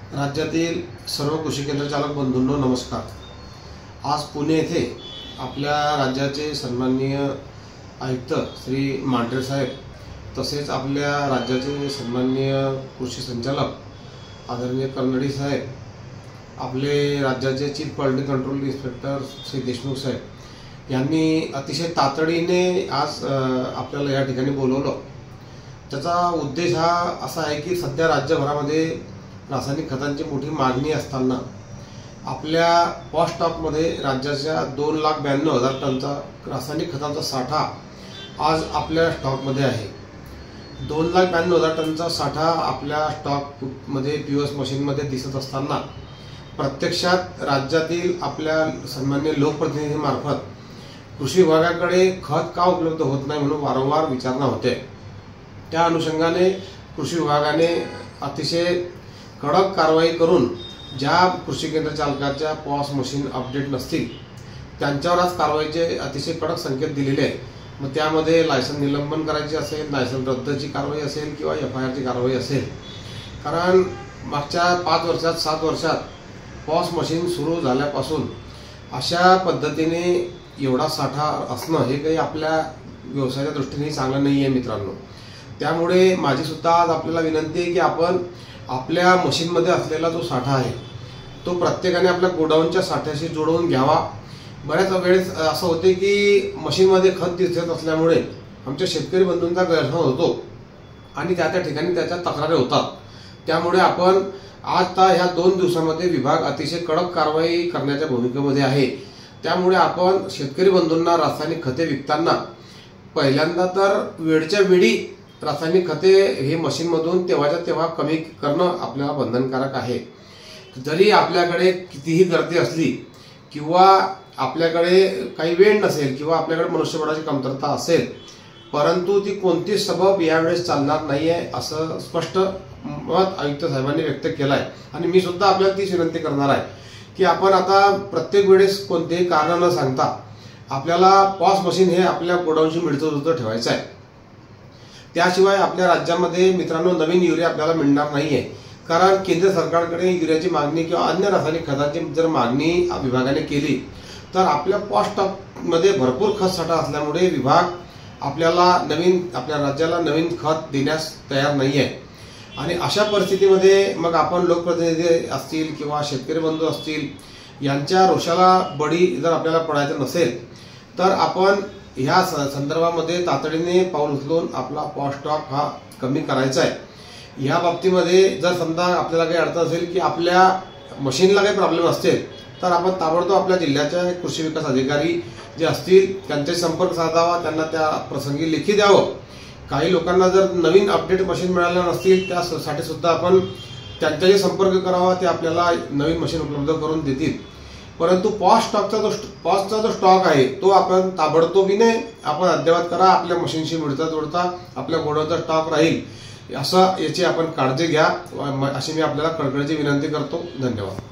राज्यातील सर्व कृषी केंद्र चालक बंधूंनो नमस्कार। आज पुणे येथे आपल्या राज्याचे सन्माननीय आयुक्त श्री मांढरे साहेब तसेच आपल्या राज्याचे सन्माननीय कृषी संचालक आदरणीय कर्नडी साहेब, आपले राज्याचे chief quality control inspector Shri Deshmukh साहेब यांनी अतिशय तातडीने आज आपल्याला या ठिकाणी बोलवलं। त्याचा उद्देश हा असा आहे की सध्या राज्यभरामध्ये रासायनिक खतांची मोठी मागणी असताना आपल्या पॉश स्टॉकमध्ये राज्याच्या 2,92,000 टनचा रासायनिक खतांचा साठा आज आपल्या स्टॉकमध्ये आहे। 2,92,000 टनचा साठा आपल्या स्टॉकमध्ये पीओएस मशीनमध्ये दिसत असताना प्रत्यक्षात राज्यातील आपल्या सन्माननीय लोकप्रतिनिधींमार्फत कृषी विभागाकडे खत का उपलब्ध होत नाही म्हणून वारंवार विचारणा होते। त्या अनुषंगाने कृषी विभागाने अतिशय कडक कारवाई करून ज्या कृषी केंद्र चालकाच्या पॉस मशीन अपडेट नसतील त्यांच्यावर आज कारवाईचे अतिशय कडक संकेत दिलेले आहेत। मग त्यामध्ये लायसन निलंबन करायची असेल, लायसन रद्दची कारवाई असेल किंवा FIRची कारवाई असेल। कारण मागच्या 5 वर्षात 7 वर्षात पॉस मशीन सुरू झाल्यापासून अशा पद्धतीने एवढा साठा असणं हे काही आपल्या व्यवसायाच्या दृष्टीने चांगलं नाही आहे मित्रांनो। त्यामुळे माझी सुद्धा आज आपल्याला विनंती आहे की आपण आपल्या मशीनमध्ये असलेला जो साठा आहे तो प्रत्येकाने आपल्या गोडाऊनच्या साठ्याशी जोडवून घ्यावा। बऱ्याच वेळेस असं होते की मशीनमध्ये खत दिसत असल्यामुळे आमच्या शेतकरी बंधूंचा गैरसमज होतो आणि त्या ठिकाणी त्याच्या तक्रारी होतात। त्यामुळे आपण आता ह्या 2 दिवसांमध्ये विभाग अतिशय कडक कारवाई करण्याच्या भूमिकेमध्ये आहे। त्यामुळे आपण शेतकरी बंधूंना रासायनिक खते विकताना पहिल्यांदा तर वेळच्या वेळी रासायनिक खते हे मशीनमधून तेव्हाच्या तेव्हा कमी करणं आपल्याला बंधनकारक आहे। जरी आपल्याकडे कितीही गर्दी असली किंवा आपल्याकडे काही वेळ नसेल किंवा आपल्याकडे मनुष्यबळाची कमतरता असेल, परंतु ती कोणती सबब यावेळेस चालणार नाहीये असं स्पष्ट मत आयुक्त साहेबांनी व्यक्त केलं आहे। आणि मी सुद्धा आपल्याला तीच विनंती करणार आहे की आपण आता प्रत्येक वेळेस कोणतेही कारण न सांगता आपल्याला पॉस मशीन हे आपल्या गोडाऊनशी मिळतं ठेवायचं आहे। त्याशिवाय आपल्या राज्यामध्ये मित्रांनो नवीन युरिया आपल्याला मिळणार नाहीये। कारण केंद्र सरकारकडे युरियाची मागणी किंवा अन्य रासायनिक खतांची जर मागणी विभागाने केली तर आपल्या पॉश स्टॉकमध्ये भरपूर खत साठा असल्यामुळे विभाग आपल्या राज्याला नवीन खत देण्यास तयार नाहीये। आणि अशा परिस्थितीमध्ये मग आपण लोकप्रतिनिधी असतील किंवा शेतकरी बंधू असतील यांच्या रोषाला बळी जर आपल्याला पडायचं नसेल तर आपण ह्या संदर्भामध्ये तातडीने पाऊल उचलून आपला पॉश स्टॉक हा कमी करायचा आहे। या बाबतीमध्ये जर समजा आपल्याला काही अडचण असेल की आपल्या मशीनला काही प्रॉब्लेम असतील तर आपण ताबडतोब आपल्या जिल्ह्याच्या कृषी विकास अधिकारी जे असतील त्यांच्याशी संपर्क साधावा, त्यांना त्या प्रसंगी लेखी द्यावं। काही लोकांना जर नवीन अपडेट मशीन मिळाल्या नसतील त्यासाठी सुद्धा आपण त्यांच्याशी संपर्क करावा, ते आपल्याला नवीन मशीन उपलब्ध करून देतील। परंतु पॉसचा जो स्टॉक आहे तो आपण ताबडतोबीने आपण अद्ययावत करा। आपल्या मशीनशी मिळता जोडता आपल्या गोडाऊनचा स्टॉक राहील असं याची आपण काळजी घ्या अशी मी आपल्याला कळकळीची विनंती करतो। धन्यवाद।